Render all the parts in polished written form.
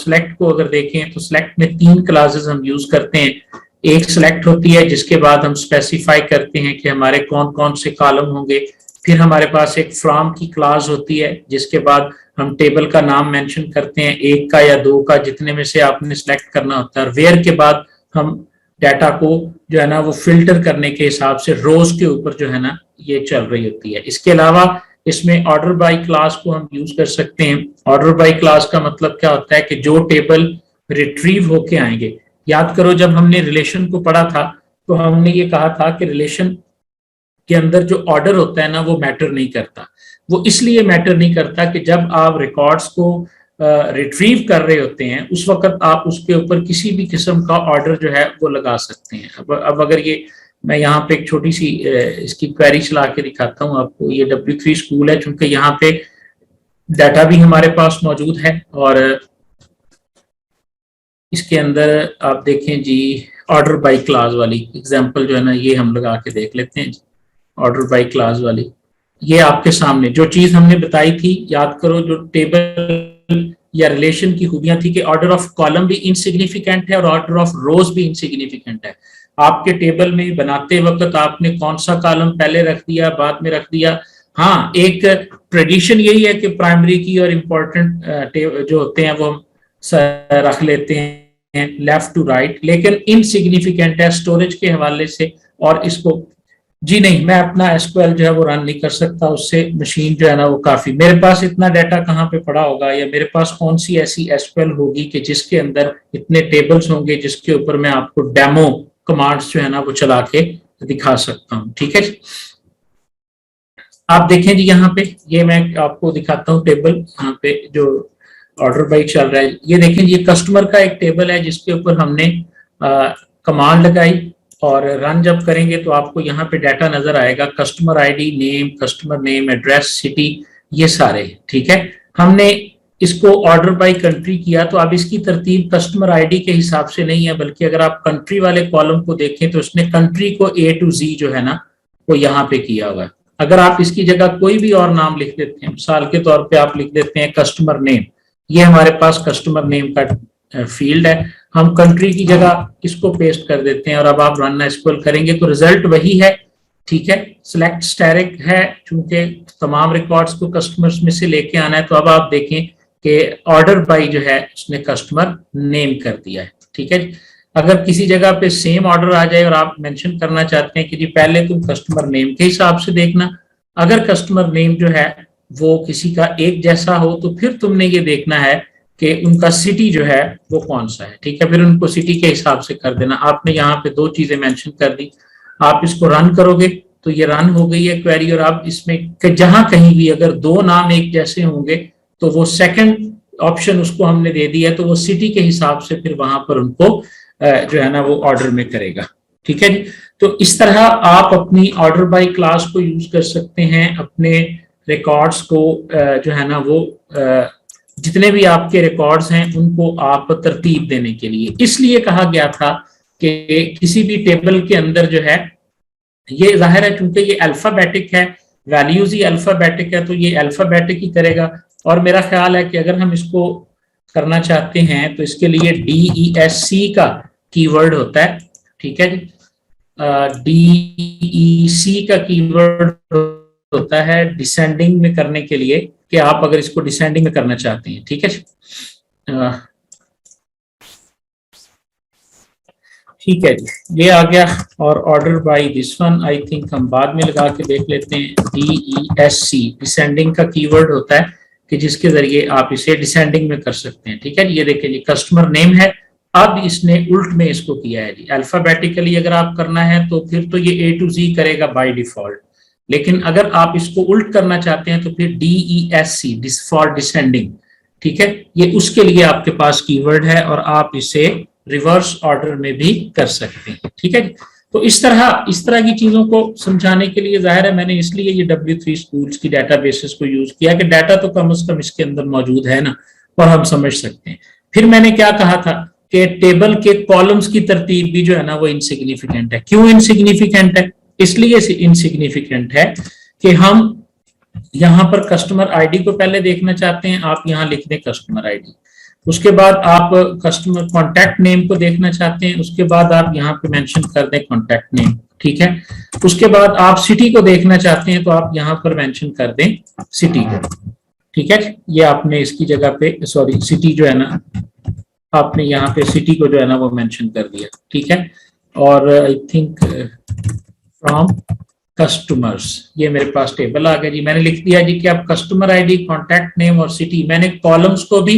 Select को अगर देखें तो सिलेक्ट में 3 क्लासेस हम यूज करते हैं। एक सिलेक्ट होती है जिसके बाद हम स्पेसिफाई करते हैं कि हमारे कौन कौन से कॉलम होंगे। फिर हमारे पास एक फ्रॉम की क्लास होती है जिसके बाद हम टेबल का नाम मेंशन करते हैं, 1 का या 2 का, जितने में से आपने सिलेक्ट करना होता है। वेयर के बाद हम डाटा को जो है ना वो फिल्टर करने के हिसाब से रोज के ऊपर जो है ना ये चल रही होती है। इसके अलावा इसमें ऑर्डर बाय क्लास को हम यूज कर सकते हैं। ऑर्डर बाय क्लास का मतलब क्या होता है कि जो टेबल रिट्रीव होके आएंगे, याद करो जब हमने रिलेशन को पढ़ा था तो हमने ये कहा था कि रिलेशन के अंदर जो ऑर्डर होता है ना वो मैटर नहीं करता। वो इसलिए मैटर नहीं करता कि जब आप रिकॉर्ड्स को रिट्रीव कर रहे होते हैं उस वक्त आप उसके ऊपर किसी भी किस्म का ऑर्डर जो है वो लगा सकते हैं। अब अगर ये मैं यहाँ पे एक छोटी सी इसकी क्वेरी चला के दिखाता हूँ आपको। ये W3 स्कूल है, चूंकि यहाँ पे डाटा भी हमारे पास मौजूद है और इसके अंदर आप देखें जी ऑर्डर बाय क्लास वाली एग्जांपल जो है ना ये हम लगा के देख लेते हैं। ऑर्डर बाय क्लास वाली ये आपके सामने जो चीज हमने बताई थी, याद करो जो टेबल या रिलेशन की खूबियां थी कि ऑर्डर ऑफ कॉलम भी इनसिग्निफिकेंट है और ऑर्डर ऑफ रोज भी इनसिग्निफिकेंट है। आपके टेबल में बनाते वक्त आपने कौन सा कॉलम पहले रख दिया बाद में रख दिया। हाँ, एक ट्रेडिशन यही है कि प्राइमरी की और इम्पोर्टेंट जो होते हैं वो रख लेते हैं लेफ्ट टू राइट, लेकिन इनसिग्निफिकेंट है स्टोरेज के हवाले से। और इसको जी नहीं, मैं अपना एसक्यूएल जो है वो रन नहीं कर सकता, उससे मशीन जो है ना वो काफी, मेरे पास इतना डाटा कहाँ पे पड़ा होगा या मेरे पास कौन सी ऐसी एसक्यूएल होगी कि जिसके अंदर इतने टेबल्स होंगे जिसके ऊपर मैं आपको डेमो कमांड्स जो है ना वो चला के दिखा सकता हूँ। ठीक है, आप देखें जी यहाँ पे ये मैं आपको दिखाता हूँ टेबल, यहाँ पे जो ऑर्डर बाय चल रहा है ये देखें, ये कस्टमर का एक टेबल है जिसके ऊपर हमने कमांड लगाई और रन जब करेंगे तो आपको यहाँ पे डाटा नजर आएगा, customer ID, name, customer name, address, city, ये सारे। ठीक है, हमने इसको ऑर्डर बाय कंट्री किया तो अब इसकी तरतीब कस्टमर आईडी के हिसाब से नहीं है, बल्कि अगर आप कंट्री वाले कॉलम को देखें तो उसने कंट्री को A to Z जो है ना वो यहाँ पे किया हुआ है। अगर आप इसकी जगह कोई भी और नाम लिख देते हैं, मिसाल के तौर पे आप लिख देते हैं कस्टमर नेम, ये हमारे पास कस्टमर नेम का फील्ड है, हम कंट्री की जगह इसको पेस्ट कर देते हैं और अब आप रन एसक्यूएल करेंगे तो रिजल्ट वही है। ठीक है, सिलेक्ट स्टैटिक है, चूंकि तमाम रिकॉर्ड्स को कस्टमर्स में से लेके आना है, तो अब आप देखें कि ऑर्डर बाय जो है उसने कस्टमर नेम कर दिया है। ठीक है, अगर किसी जगह पे सेम ऑर्डर आ जाए और आप मेंशन करना चाहते हैं कि जी पहले तुम कस्टमर नेम के हिसाब से देखना, अगर कस्टमर नेम जो है वो किसी का एक जैसा हो तो फिर तुमने ये देखना है कि उनका सिटी जो है वो कौन सा है। ठीक है, फिर उनको सिटी के हिसाब से कर देना। आपने यहाँ पे 2 चीजें मेंशन कर दी, आप इसको रन करोगे तो ये रन हो गई है क्वेरी, और आप इसमें जहां कहीं भी अगर 2 नाम एक जैसे होंगे तो वो सेकंड ऑप्शन उसको हमने दे दिया, तो वो सिटी के हिसाब से फिर वहां पर उनको जो है ना वो ऑर्डर में करेगा। ठीक है जी, तो इस तरह आप अपनी ऑर्डर बाय क्लास को यूज कर सकते हैं अपने रिकॉर्ड्स को जो है ना वो जितने भी आपके रिकॉर्ड्स हैं उनको आप तरतीब देने के लिए। इसलिए कहा गया था कि किसी भी टेबल के अंदर जो है ये जाहिर है चूंकि ये अल्फाबेटिक है, वैल्यूज ही अल्फाबेटिक है, तो ये अल्फाबेटिक ही करेगा। और मेरा ख्याल है कि अगर हम इसको करना चाहते हैं तो इसके लिए DESC का कीवर्ड होता है। ठीक है जी, DEC का कीवर्ड होता है डिसेंडिंग में करने के लिए, कि आप अगर इसको डिसेंडिंग में करना चाहते हैं। ठीक है, ठीक है जी, ये आ गया। और order by this one I think हम बाद में लगा के देख लेते हैं। DESC डिसेंडिंग का कीवर्ड होता है कि जिसके जरिए आप इसे डिसेंडिंग में कर सकते हैं। ठीक है, ये देखिए जी कस्टमर नेम है, अब इसने उल्ट में इसको किया है जी। अल्फाबेटिकली अगर आप करना है तो फिर तो ये A to Z करेगा बाय डिफॉल्ट, लेकिन अगर आप इसको उल्ट करना चाहते हैं तो फिर DESC फॉर डिसेंडिंग। ठीक है, ये उसके लिए आपके पास कीवर्ड है और आप इसे रिवर्स ऑर्डर में भी कर सकते हैं। ठीक है, तो इस तरह की चीजों को समझाने के लिए जाहिर है मैंने इसलिए ये W3 स्कूल्स की डेटाबेसेस को यूज किया कि डाटा तो कम से कम इसके अंदर मौजूद है ना और हम समझ सकते हैं। फिर मैंने क्या कहा था कि टेबल के कॉलम्स की तरतीब भी जो है ना वो इनसिग्निफिकेंट है। क्यों इनसिग्निफिकेंट है? इसलिए इनसिग्निफिकेंट है कि हम यहाँ पर कस्टमर आईडी को पहले देखना चाहते हैं, आप यहाँ लिख दें कस्टमर आईडी, उसके बाद आप कस्टमर कॉन्टैक्ट नेम को देखना चाहते हैं, उसके बाद आप यहाँ पे मेंशन कर दें कॉन्टैक्ट नेम, ठीक है। उसके बाद आप सिटी को देखना चाहते हैं तो आप यहाँ पर मेंशन कर दें सिटी को, ठीक है। ये आपने इसकी जगह पे सॉरी सिटी जो है ना, आपने यहाँ पे सिटी को जो है ना वो मेंशन कर दिया, ठीक है। और आई थिंक फ्रॉम कस्टमर्स, ये मेरे पास टेबल आ गया जी। मैंने लिख दिया जी कि आप कस्टमर आईडी, कॉन्टैक्ट नेम और सिटी, मैंने कॉलम्स को भी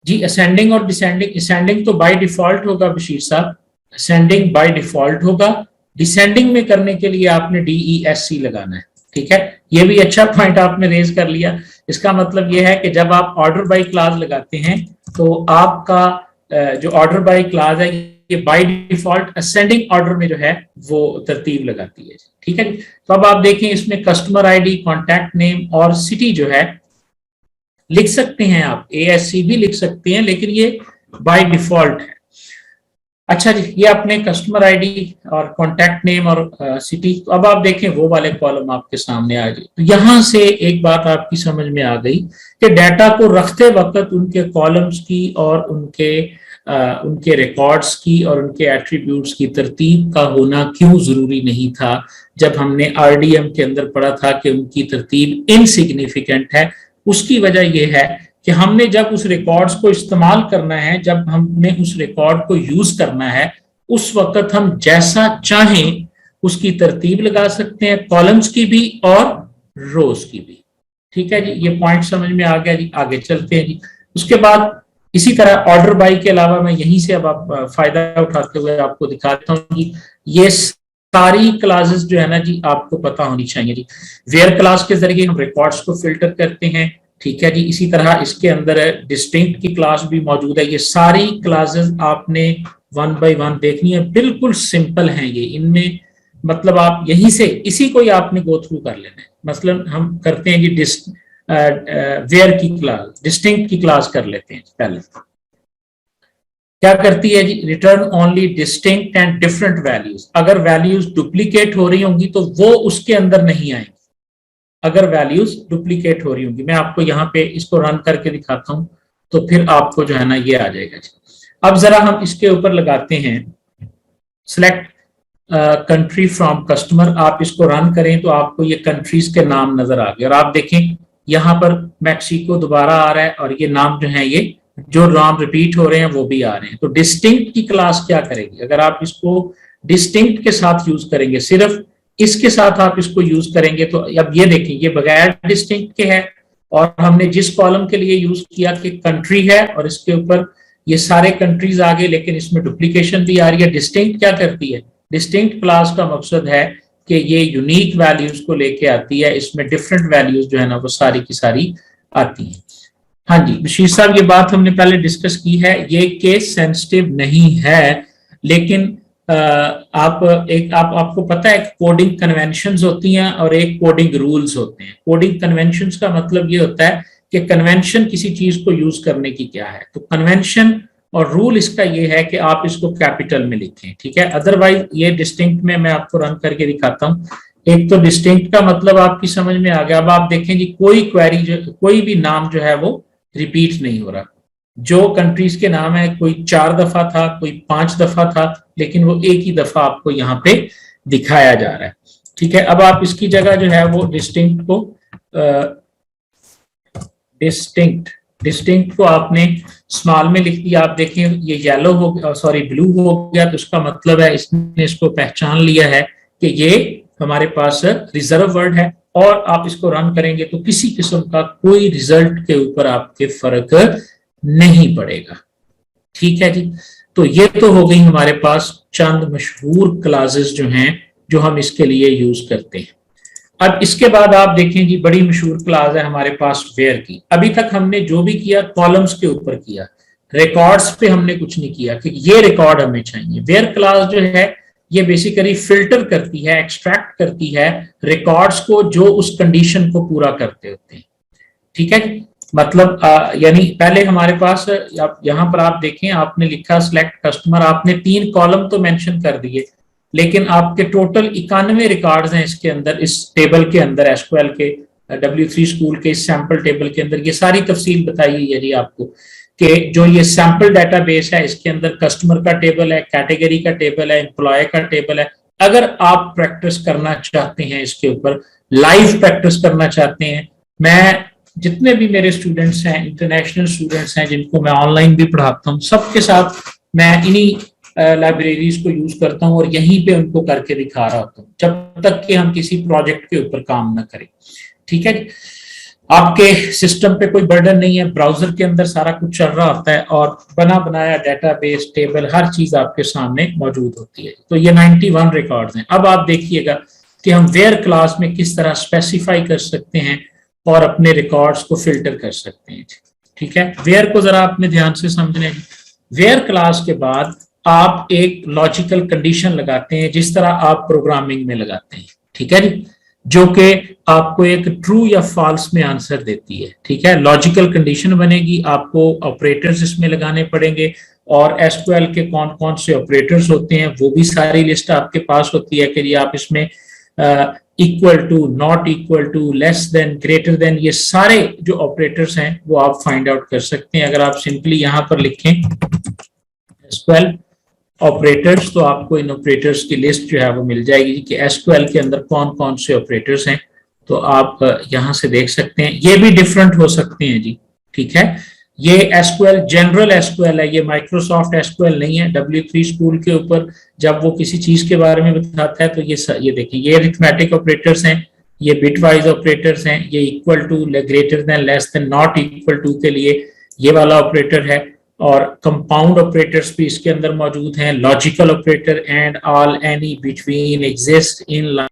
जी असेंडिंग और डिसेंडिंग, असेंडिंग तो बाय डिफॉल्ट होगा बशीर साहब, असेंडिंग बाय डिफॉल्ट होगा, डिसेंडिंग में करने के लिए आपने DESC लगाना है, ठीक है। ये भी अच्छा पॉइंट आपने रेज कर लिया। इसका मतलब ये है कि जब आप ऑर्डर बाय क्लास लगाते हैं तो आपका जो ऑर्डर बाय क्लास है ये बाय डिफॉल्ट असेंडिंग ऑर्डर में जो है वो तरतीब लगाती है, ठीक है। तो अब आप देखें इसमें कस्टमर आईडी, कॉन्टैक्ट नेम और सिटी जो है लिख सकते हैं आप, ASC भी लिख सकते हैं, लेकिन ये बाय डिफॉल्ट है। अच्छा जी, ये अपने कस्टमर आईडी और कॉन्टैक्ट नेम और सिटी। तो अब आप देखें वो वाले कॉलम आपके सामने आ गए। तो यहां से एक बात आपकी समझ में आ गई कि डाटा को रखते वक्त उनके कॉलम्स की और उनके रिकॉर्ड्स की और उनके एट्रीब्यूट्स की तरतीब का होना क्यों जरूरी नहीं था, जब हमने RDM के अंदर पढ़ा था कि उनकी तरतीब इनसिग्निफिकेंट है। उसकी वजह यह है कि हमने जब उस रिकॉर्ड्स को इस्तेमाल करना है, जब हमने उस रिकॉर्ड को यूज करना है, उस वक्त हम जैसा चाहें उसकी तरतीब लगा सकते हैं, कॉलम्स की भी और रोज की भी, ठीक है जी। ये पॉइंट समझ में आ गया जी, आगे चलते हैं जी। उसके बाद इसी तरह ऑर्डर बाय के अलावा मैं यहीं से अब आप फायदा उठाते हुए आपको दिखाता हूँ जी, ये सारी क्लासेस जो है ना जी आपको पता होनी चाहिए जी। वेयर क्लास के जरिए हम रिकॉर्ड्स को फिल्टर करते हैं, ठीक है जी। इसी तरह इसके अंदर डिस्टिंक्ट की क्लास भी मौजूद है। ये सारी क्लासेस आपने 1 बाय 1 देखनी है, बिल्कुल सिंपल हैं ये। इनमें मतलब आप यहीं से इसी को ही आपने गो थ्रू कर लेना है। मसलन हम करते हैं जी वेयर की क्लास, डिस्टिंक्ट की क्लास कर लेते हैं। पहले क्या करती है जी, return only distinct and different values. अगर वैल्यूज डुप्लीकेट हो रही होंगी तो वो उसके अंदर नहीं आएंगी, अगर वैल्यूज डुप्लीकेट हो रही होंगी। मैं आपको यहाँ पे इसको रन करके दिखाता हूं तो फिर आपको जो है ना ये आ जाएगा जी। अब जरा हम इसके ऊपर लगाते हैं सिलेक्ट कंट्री फ्रॉम कस्टमर। आप इसको रन करें तो आपको ये कंट्रीज के नाम नजर आ गए और आप देखें यहाँ पर मैक्सिको दोबारा आ रहा है और ये नाम जो है, ये जो नाम रिपीट हो रहे हैं वो भी आ रहे हैं। तो डिस्टिंक्ट की क्लास क्या करेगी, अगर आप इसको डिस्टिंक्ट के साथ यूज करेंगे, सिर्फ इसके साथ आप इसको यूज करेंगे, तो अब ये देखें ये बगैर डिस्टिंक्ट के है और हमने जिस कॉलम के लिए यूज किया कि कंट्री है और इसके ऊपर ये सारे कंट्रीज आ गए, लेकिन इसमें डुप्लीकेशन भी आ रही है। डिस्टिंक्ट क्या करती है, डिस्टिंक्ट क्लास का मकसद है कि ये यूनिक वैल्यूज को लेके आती है, इसमें डिफरेंट वैल्यूज जो है ना वो सारी की सारी आती है। हाँ जी बशीर साहब, ये बात हमने पहले डिस्कस की है, ये केस सेंसिटिव नहीं है, लेकिन आपको पता है कोडिंग कन्वेंशंस होती हैं और एक कोडिंग रूल्स होते हैं। कोडिंग कन्वेंशंस का मतलब ये होता है कि कन्वेंशन किसी चीज को यूज करने की क्या है, तो कन्वेंशन और रूल इसका ये है कि आप इसको कैपिटल में लिखें, ठीक है। अदरवाइज ये डिस्टिंक्ट में मैं आपको रन करके दिखाता हूँ। एक तो डिस्टिंक्ट का मतलब आपकी समझ में आ गया। अब आप देखें जी कोई क्वेरी कोई भी नाम जो है वो रिपीट नहीं हो रहा। जो कंट्रीज के नाम है कोई 4 दफा था, कोई 5 दफा था, लेकिन वो एक ही दफा आपको यहाँ पे दिखाया जा रहा है, ठीक है। अब आप इसकी जगह जो है वो डिस्टिंक्ट को आपने स्मॉल में लिख दिया। आप देखें ये येलो हो गया, सॉरी ब्लू हो गया, तो उसका मतलब है इसने इसको पहचान लिया है कि ये हमारे पास रिजर्व वर्ड है। और आप इसको रन करेंगे तो किसी किस्म का कोई रिजल्ट के ऊपर आपके फर्क नहीं पड़ेगा, ठीक है जी। तो ये तो हो गई हमारे पास चंद मशहूर क्लासेस जो हैं जो हम इसके लिए यूज करते हैं। अब इसके बाद आप देखें जी बड़ी मशहूर क्लास है हमारे पास वेयर की। अभी तक हमने जो भी किया कॉलम्स के ऊपर किया, रिकॉर्ड्स पे हमने कुछ नहीं किया कि ये रिकॉर्ड हमें चाहिए। वेयर क्लास जो है ये बेसिकली फिल्टर करती है, एक्सट्रैक्ट करती है रिकॉर्ड्स को जो उस कंडीशन को पूरा करते होते हैं, ठीक है। मतलब यानी पहले हमारे पास यहाँ पर आप देखें आपने लिखा सिलेक्ट कस्टमर, आपने 3 कॉलम तो मेंशन कर दिए, लेकिन आपके टोटल 91 रिकॉर्ड्स हैं इसके अंदर, इस टेबल के अंदर एसक्यूएल के, W3 स्कूल के इस सैंपल टेबल के अंदर ये सारी तफसील बताई हुई है जी आपको कि जो ये सैंपल डाटाबेस है इसके अंदर कस्टमर का टेबल है, कैटेगरी का टेबल है, एम्प्लॉय का टेबल है। अगर आप प्रैक्टिस करना चाहते हैं इसके ऊपर, लाइव प्रैक्टिस करना चाहते हैं, मैं जितने भी मेरे स्टूडेंट्स हैं, इंटरनेशनल स्टूडेंट्स हैं जिनको मैं ऑनलाइन भी पढ़ाता हूँ, सबके साथ मैं इन्हीं लाइब्रेरीज को यूज करता हूँ और यहीं पे उनको करके दिखा रहा होता हूँ जब तक कि हम किसी प्रोजेक्ट के ऊपर काम ना करें। ठीक है जी, आपके सिस्टम पे कोई बर्डन नहीं है, ब्राउजर के अंदर सारा कुछ चल रहा होता है और बना बनाया डेटाबेस, टेबल, हर चीज आपके सामने मौजूद होती है। तो ये 91 रिकॉर्ड्स हैं। अब आप देखिएगा कि हम वेयर क्लास में किस तरह स्पेसिफाई कर सकते हैं और अपने रिकॉर्ड्स को फिल्टर कर सकते हैं। ठीक है, वेयर को जरा आपने ध्यान से समझना है। वेयर क्लास के बाद आप एक लॉजिकल कंडीशन लगाते हैं जिस तरह आप प्रोग्रामिंग में लगाते हैं। ठीक है जी, जो कि आपको एक ट्रू या फॉल्स में आंसर देती है। ठीक है, लॉजिकल कंडीशन बनेगी, आपको ऑपरेटर्स इसमें लगाने पड़ेंगे और एसक्यूएल के कौन कौन से ऑपरेटर्स होते हैं वो भी सारी लिस्ट आपके पास होती है कि आप इसमें equal to, not equal to, less than, greater than, ये सारे जो ऑपरेटर्स हैं वो आप फाइंड आउट कर सकते हैं। अगर आप सिंपली यहां पर लिखें एसक्यूएल ऑपरेटर्स तो आपको इन ऑपरेटर्स की लिस्ट जो है वो मिल जाएगी कि एसक्यूएल के अंदर कौन कौन से ऑपरेटर्स हैं। तो आप यहां से देख सकते हैं, ये भी डिफरेंट हो सकते हैं जी। ठीक है, ये एसक्यूएल जनरल एसक्यूएल है, ये माइक्रोसॉफ्ट एसक्यूएल नहीं है। W3 स्कूल के ऊपर जब वो किसी चीज के बारे में बताता है तो ये देखिए, ये अरिथमेटिक ऑपरेटर्स हैं, ये बिटवाइज ऑपरेटर्स हैं, ये equal to, greater than, less than, not equal to के लिए ये वाला ऑपरेटर है, और कंपाउंड ऑपरेटर्स भी इसके अंदर मौजूद हैं, logical operator, and, all, any, between, exist, in,